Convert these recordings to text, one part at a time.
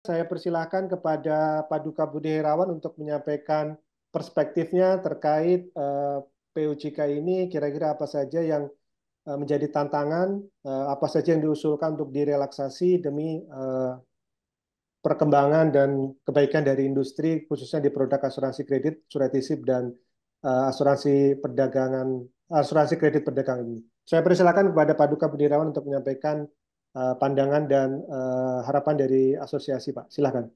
saya persilahkan kepada Paduka Budi Herawan untuk menyampaikan perspektifnya terkait POJK ini, kira-kira apa saja yang menjadi tantangan, apa saja yang diusulkan untuk direlaksasi demi perkembangan dan kebaikan dari industri, khususnya di produk asuransi kredit, surety dan asuransi kredit perdagangan ini. Saya persilakan kepada Paduka Budi Herawan untuk menyampaikan pandangan dan harapan dari asosiasi, Pak. Silakan.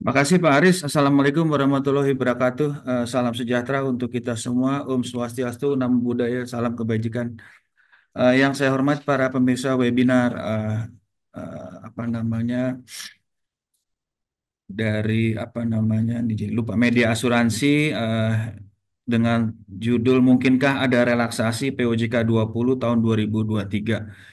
Makasih Pak Aris. Assalamualaikum warahmatullahi wabarakatuh. Salam sejahtera untuk kita semua. Om Swastiastu, Namo Buddhaya, salam kebajikan. Yang saya hormat para pemirsa webinar apa namanya dari apa namanya lupa media asuransi dengan judul Mungkinkah ada relaksasi POJK 20 tahun 2023.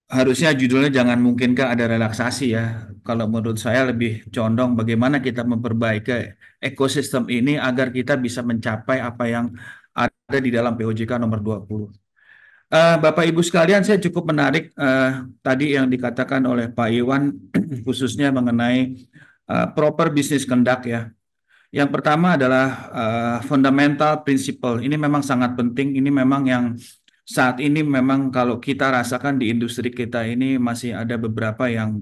Harusnya judulnya jangan mungkinkah ada relaksasi ya. Kalau menurut saya lebih condong bagaimana kita memperbaiki ekosistem ini agar kita bisa mencapai apa yang ada di dalam POJK nomor 20. Bapak Ibu sekalian, saya cukup menarik tadi yang dikatakan oleh Pak Iwan khususnya mengenai proper business conduct ya. Yang pertama adalah fundamental principle. Ini memang sangat penting. Ini memang yang saat ini memang kalau kita rasakan di industri kita ini masih ada beberapa yang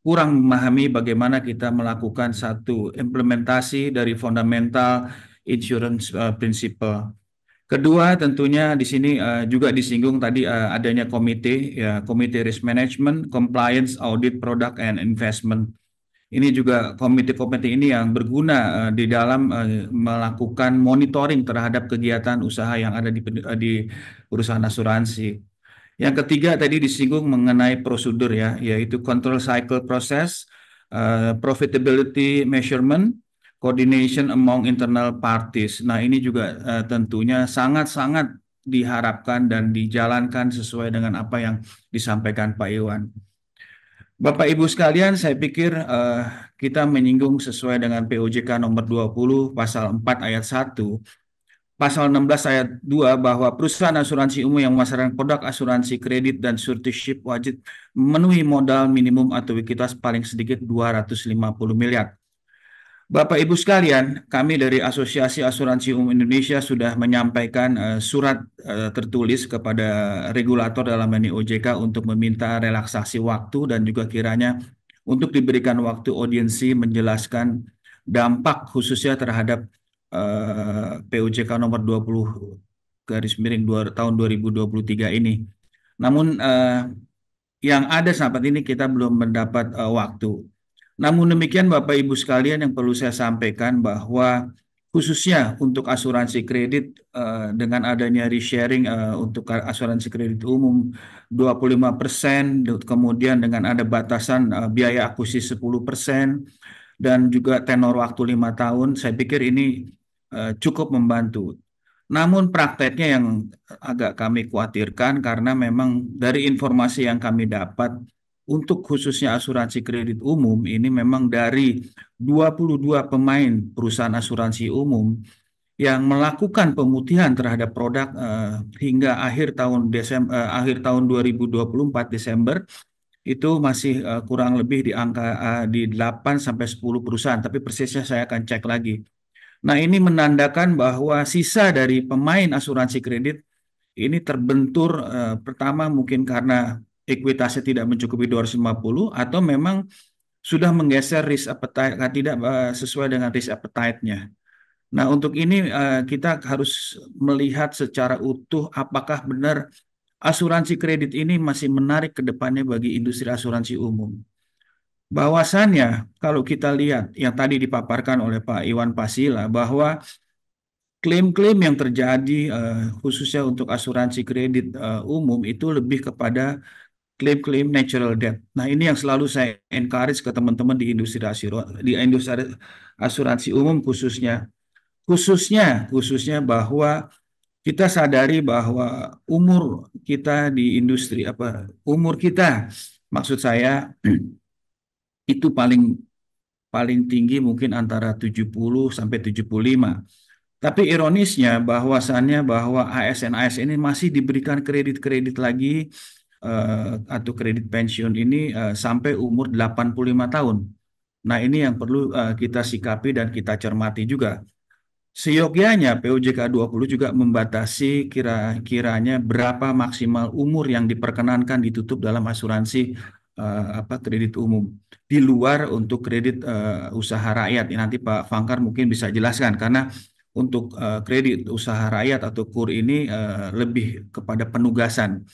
kurang memahami bagaimana kita melakukan satu implementasi dari fundamental insurance principle. Kedua, tentunya di sini juga disinggung tadi adanya komite, ya, komite risk management, compliance, audit, product, and investment. Ini juga komite-komite ini yang berguna di dalam melakukan monitoring terhadap kegiatan usaha yang ada di perusahaan asuransi. Yang ketiga tadi disinggung mengenai prosedur ya, yaitu control cycle process, profitability measurement, coordination among internal parties. Nah, ini juga tentunya sangat-sangat diharapkan dan dijalankan sesuai dengan apa yang disampaikan Pak Iwan. Bapak Ibu sekalian, saya pikir kita menyinggung sesuai dengan POJK nomor 20 pasal 4 ayat 1, pasal 16 ayat 2 bahwa perusahaan asuransi umum yang memasarkan produk asuransi kredit dan suretyship wajib memenuhi modal minimum atau ekuitas paling sedikit 250 miliar. Bapak Ibu sekalian, kami dari Asosiasi Asuransi Umum Indonesia sudah menyampaikan surat tertulis kepada regulator dalam ini OJK untuk meminta relaksasi waktu dan juga kiranya untuk diberikan waktu audiensi menjelaskan dampak khususnya terhadap POJK nomor 20 garis miring tahun 2023 ini. Namun yang ada saat ini kita belum mendapat waktu. Namun demikian Bapak Ibu sekalian yang perlu saya sampaikan bahwa khususnya untuk asuransi kredit dengan adanya resharing untuk asuransi kredit umum 25%, kemudian dengan ada batasan biaya akuisisi 10% dan juga tenor waktu 5 tahun, saya pikir ini cukup membantu. Namun prakteknya yang agak kami khawatirkan karena memang dari informasi yang kami dapat untuk khususnya asuransi kredit umum ini memang dari 22 pemain perusahaan asuransi umum yang melakukan pemutihan terhadap produk hingga akhir tahun 2024 Desember itu masih kurang lebih di angka di 8 sampai 10 perusahaan, tapi persisnya saya akan cek lagi. Nah, ini menandakan bahwa sisa dari pemain asuransi kredit ini terbentur pertama mungkin karena ekuitasnya tidak mencukupi 250 atau memang sudah menggeser risk appetite, tidak sesuai dengan risk appetite-nya. Nah, untuk ini kita harus melihat secara utuh apakah benar asuransi kredit ini masih menarik ke depannya bagi industri asuransi umum. Bahwasannya kalau kita lihat yang tadi dipaparkan oleh Pak Iwan Pasila bahwa klaim-klaim yang terjadi khususnya untuk asuransi kredit umum itu lebih kepada klaim-klaim natural death. Nah, ini yang selalu saya encourage ke teman-teman di industri asuransi umum khususnya bahwa kita sadari bahwa umur kita di industri umur kita maksud saya itu paling tinggi mungkin antara 70 sampai 75. Tapi ironisnya bahwasannya bahwa ASN-ASN ini masih diberikan kredit-kredit lagi atau kredit pensiun ini sampai umur 85 tahun. Nah, ini yang perlu kita sikapi dan kita cermati juga. Seyogyanya POJK 20 juga membatasi kira-kiranya berapa maksimal umur yang diperkenankan ditutup dalam asuransi kredit umum di luar untuk kredit usaha rakyat. Nanti Pak Fangkar mungkin bisa jelaskan karena untuk kredit usaha rakyat atau KUR ini lebih kepada penugasan.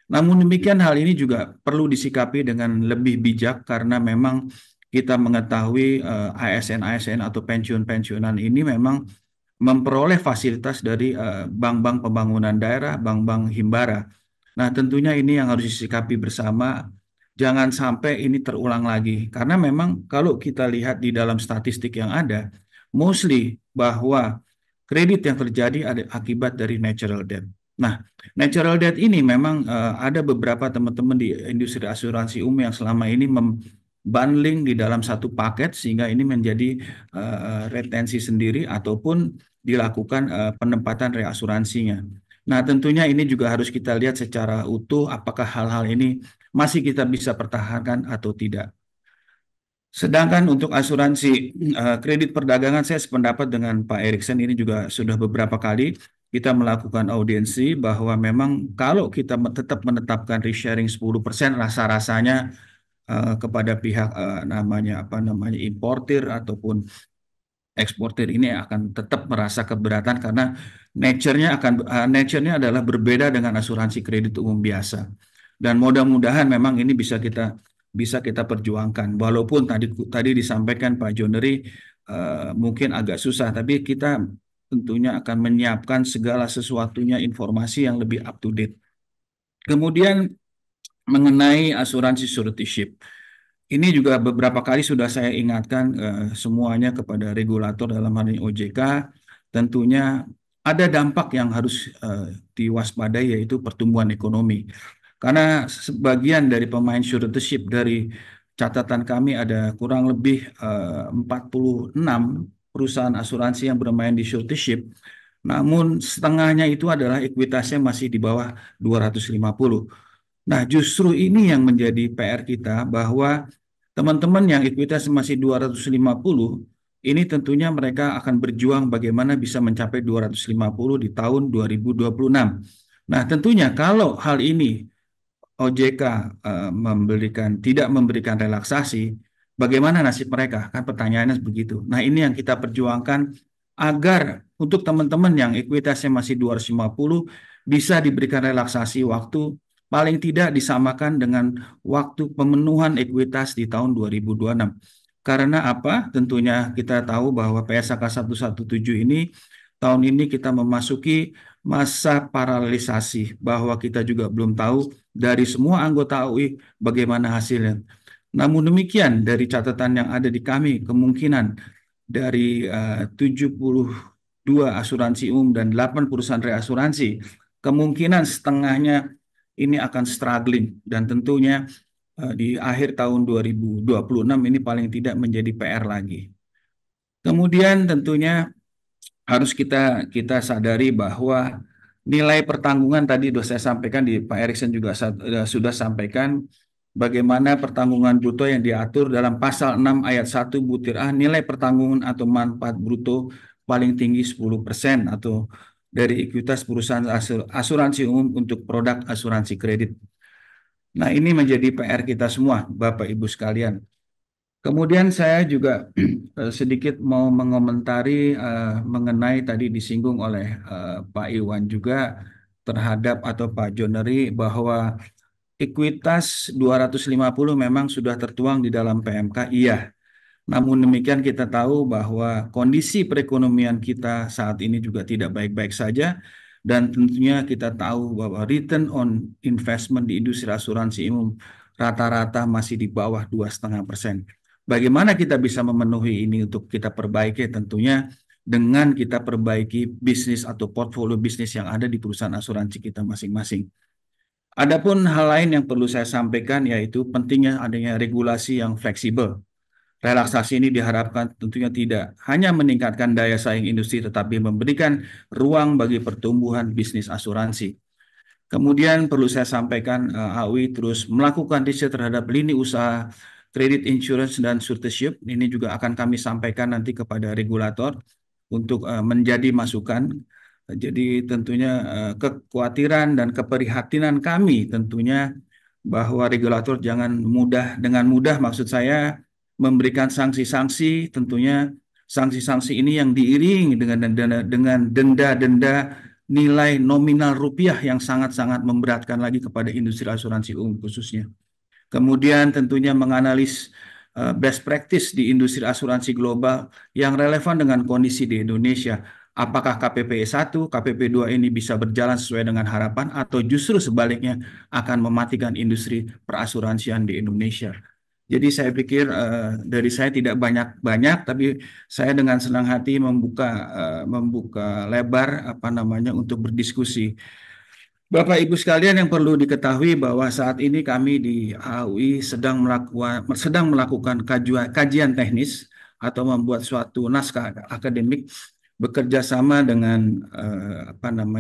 Namun demikian hal ini juga perlu disikapi dengan lebih bijak karena memang kita mengetahui ASN-ASN atau pensiun-pensiunan ini memang memperoleh fasilitas dari bank-bank pembangunan daerah, bank-bank himbara. Nah, tentunya ini yang harus disikapi bersama. Jangan sampai ini terulang lagi. Karena memang kalau kita lihat di dalam statistik yang ada, mostly bahwa kredit yang terjadi ada akibat dari natural debt. Nah, natural debt ini memang ada beberapa teman-teman di industri asuransi umum yang selama ini bundling di dalam satu paket sehingga ini menjadi retensi sendiri ataupun dilakukan penempatan reasuransinya. Nah, tentunya ini juga harus kita lihat secara utuh apakah hal-hal ini masih kita bisa pertahankan atau tidak. Sedangkan untuk asuransi kredit perdagangan saya sependapat dengan Pak Erikson ini juga sudah beberapa kali kita melakukan audiensi bahwa memang kalau kita tetap menetapkan risk-sharing 10% rasa-rasanya kepada pihak namanya importir ataupun eksportir ini akan tetap merasa keberatan karena nature-nya adalah berbeda dengan asuransi kredit umum biasa. Dan mudah-mudahan memang ini bisa kita perjuangkan. Walaupun tadi disampaikan Pak Joneri mungkin agak susah, tapi kita tentunya akan menyiapkan segala sesuatunya informasi yang lebih up to date. Kemudian mengenai asuransi suretyship. Ini juga beberapa kali sudah saya ingatkan semuanya kepada regulator dalam hal ini OJK. Tentunya ada dampak yang harus diwaspadai yaitu pertumbuhan ekonomi. Karena sebagian dari pemain suretyship dari catatan kami ada kurang lebih 46 perusahaan asuransi yang bermain di suretyship. Namun setengahnya itu adalah ekuitasnya masih di bawah 250. Nah, justru ini yang menjadi PR kita bahwa teman-teman yang ekuitas masih 250, ini tentunya mereka akan berjuang bagaimana bisa mencapai 250 di tahun 2026. Nah, tentunya kalau hal ini OJK tidak memberikan relaksasi, bagaimana nasib mereka? Kan pertanyaannya begitu. Nah, ini yang kita perjuangkan agar untuk teman-teman yang ekuitasnya masih 250 bisa diberikan relaksasi waktu paling tidak disamakan dengan waktu pemenuhan ekuitas di tahun 2026. Karena apa? Tentunya kita tahu bahwa PSAK 117 ini tahun ini kita memasuki masa paralelisasi bahwa kita juga belum tahu dari semua anggota UI bagaimana hasilnya. Namun demikian dari catatan yang ada di kami kemungkinan dari 72 asuransi umum dan 8 perusahaan reasuransi kemungkinan setengahnya ini akan struggling dan tentunya di akhir tahun 2026 ini paling tidak menjadi PR lagi. Kemudian tentunya harus kita sadari bahwa nilai pertanggungan tadi sudah saya sampaikan di Pak Erikson juga sudah sampaikan bagaimana pertanggungan bruto yang diatur dalam pasal 6 ayat 1 butir A nilai pertanggungan atau manfaat bruto paling tinggi 10% atau dari ekuitas perusahaan asuransi umum untuk produk asuransi kredit. Nah, ini menjadi PR kita semua, Bapak Ibu sekalian. Kemudian saya juga sedikit mau mengomentari mengenai tadi disinggung oleh Pak Iwan juga terhadap atau Pak Joneri bahwa ekuitas 250 memang sudah tertuang di dalam PMK, iya. Namun demikian kita tahu bahwa kondisi perekonomian kita saat ini juga tidak baik-baik saja dan tentunya kita tahu bahwa return on investment di industri asuransi umum rata-rata masih di bawah 2,5%. Bagaimana kita bisa memenuhi ini untuk kita perbaiki tentunya dengan kita perbaiki bisnis atau portfolio bisnis yang ada di perusahaan asuransi kita masing-masing. Adapun hal lain yang perlu saya sampaikan yaitu pentingnya adanya regulasi yang fleksibel. Relaksasi ini diharapkan tentunya tidak hanya meningkatkan daya saing industri tetapi memberikan ruang bagi pertumbuhan bisnis asuransi. Kemudian perlu saya sampaikan AUI terus melakukan riset terhadap lini usaha Credit Insurance dan Suretyship. Ini juga akan kami sampaikan nanti kepada regulator untuk menjadi masukan. Jadi tentunya kekhawatiran dan keprihatinan kami tentunya bahwa regulator jangan dengan mudah maksud saya memberikan sanksi-sanksi, tentunya sanksi-sanksi ini yang diiringi dengan denda-denda nilai nominal rupiah yang sangat-sangat memberatkan lagi kepada industri asuransi umum khususnya. Kemudian tentunya menganalisis best practice di industri asuransi global yang relevan dengan kondisi di Indonesia. Apakah KPP 1, KPP 2 ini bisa berjalan sesuai dengan harapan atau justru sebaliknya akan mematikan industri perasuransian di Indonesia. Jadi saya pikir dari saya tidak banyak-banyak, tapi saya dengan senang hati membuka lebar untuk berdiskusi. Bapak Ibu sekalian, yang perlu diketahui bahwa saat ini kami di AUI sedang melakukan kajian teknis atau membuat suatu naskah akademik bekerja sama dengan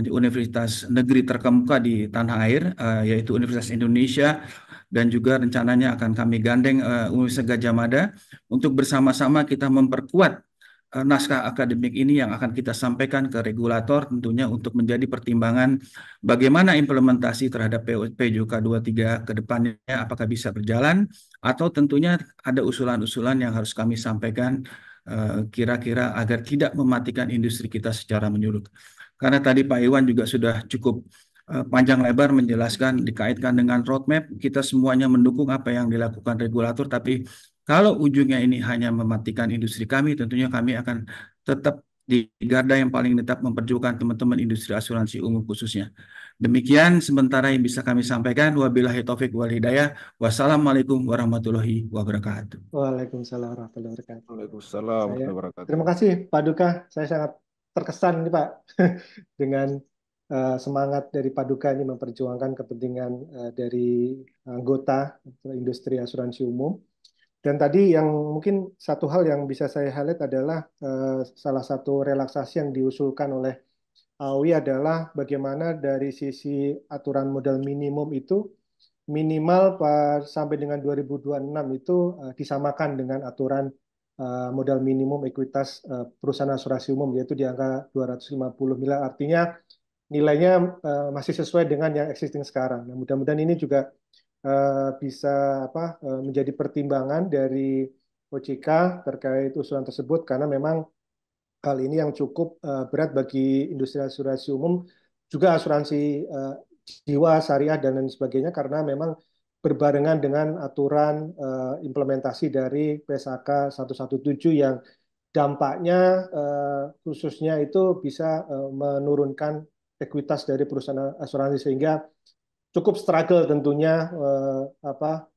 universitas negeri terkemuka di tanah air, yaitu Universitas Indonesia, dan juga rencananya akan kami gandeng Universitas Gadjah Mada untuk bersama-sama kita memperkuat naskah akademik ini yang akan kita sampaikan ke regulator tentunya untuk menjadi pertimbangan bagaimana implementasi terhadap PJOK 23 ke depannya, apakah bisa berjalan atau tentunya ada usulan-usulan yang harus kami sampaikan kira-kira agar tidak mematikan industri kita secara menyeluruh. Karena tadi Pak Iwan juga sudah cukup panjang lebar menjelaskan dikaitkan dengan roadmap, kita semuanya mendukung apa yang dilakukan regulator, tapi kalau ujungnya ini hanya mematikan industri kami, tentunya kami akan tetap di garda yang paling tetap memperjuangkan teman-teman industri asuransi umum khususnya. Demikian sementara yang bisa kami sampaikan. Wabillahi taufik wal hidayah. Wassalamualaikum warahmatullahi wabarakatuh. Waalaikumsalam warahmatullahi wabarakatuh. Waalaikumsalam Saya warahmatullahi wabarakatuh. terima kasih Pak Duka. Saya sangat terkesan nih Pak dengan semangat dari Pak Duka ini memperjuangkan kepentingan dari anggota industri asuransi umum. Dan tadi yang mungkin satu hal yang bisa saya highlight adalah salah satu relaksasi yang diusulkan oleh AUI adalah bagaimana dari sisi aturan modal minimum itu minimal sampai dengan 2026 itu disamakan dengan aturan modal minimum ekuitas perusahaan asuransi umum, yaitu di angka 250 miliar. Artinya nilainya masih sesuai dengan yang existing sekarang. Nah, mudah-mudahan ini juga bisa menjadi pertimbangan dari OJK terkait usulan tersebut, karena memang hal ini yang cukup berat bagi industri asuransi umum, juga asuransi jiwa, syariah, dan lain sebagainya, karena memang berbarengan dengan aturan implementasi dari PSAK 117 yang dampaknya khususnya itu bisa menurunkan ekuitas dari perusahaan asuransi, sehingga cukup struggle tentunya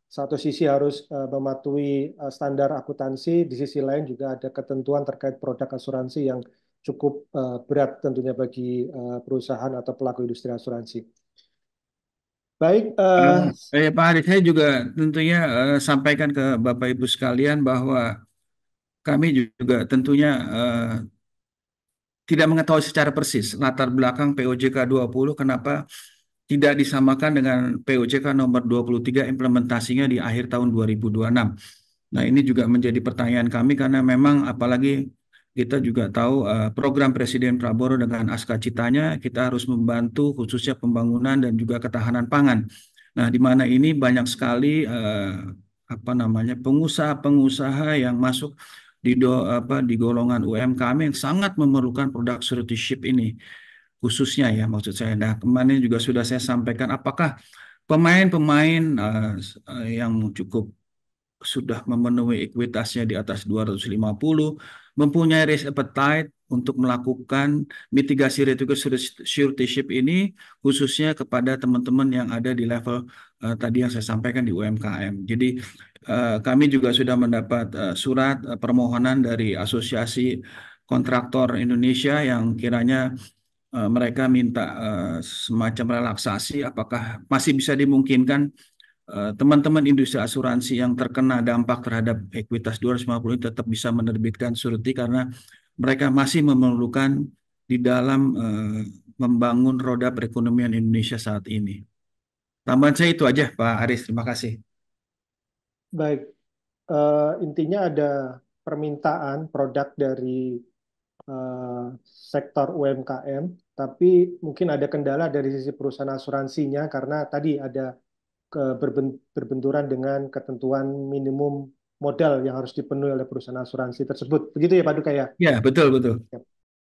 satu sisi harus mematuhi standar akuntansi, di sisi lain juga ada ketentuan terkait produk asuransi yang cukup berat tentunya bagi perusahaan atau pelaku industri asuransi. Baik, Pak Haris, saya juga tentunya sampaikan ke Bapak Ibu sekalian bahwa kami juga tentunya tidak mengetahui secara persis latar belakang POJK 20 kenapa tidak disamakan dengan POJK nomor 23 implementasinya di akhir tahun 2026. Nah, ini juga menjadi pertanyaan kami karena memang apalagi kita juga tahu program Presiden Prabowo dengan Askacitanya kita harus membantu khususnya pembangunan dan juga ketahanan pangan. Nah, di mana ini banyak sekali pengusaha-pengusaha yang masuk di golongan UMKM yang sangat memerlukan produk suretyship ini khususnya ya maksud saya. Nah, kemarin juga sudah saya sampaikan apakah pemain-pemain yang cukup sudah memenuhi ekuitasnya di atas 250, mempunyai risk appetite untuk melakukan mitigasi risiko suretyship ini khususnya kepada teman-teman yang ada di level tadi yang saya sampaikan di UMKM. Jadi kami juga sudah mendapat surat permohonan dari Asosiasi Kontraktor Indonesia yang kiranya mereka minta semacam relaksasi, apakah masih bisa dimungkinkan teman-teman industri asuransi yang terkena dampak terhadap ekuitas 250 ini tetap bisa menerbitkan surety karena mereka masih memerlukan di dalam membangun roda perekonomian Indonesia saat ini. Tambahan saya itu aja, Pak Aris. Terima kasih. baik. intinya ada permintaan produk dari eh, sektor UMKM, tapi mungkin ada kendala dari sisi perusahaan asuransinya karena tadi ada berbenturan dengan ketentuan minimum modal yang harus dipenuhi oleh perusahaan asuransi tersebut. Begitu ya Pak Duka ya? Ya, betul betul.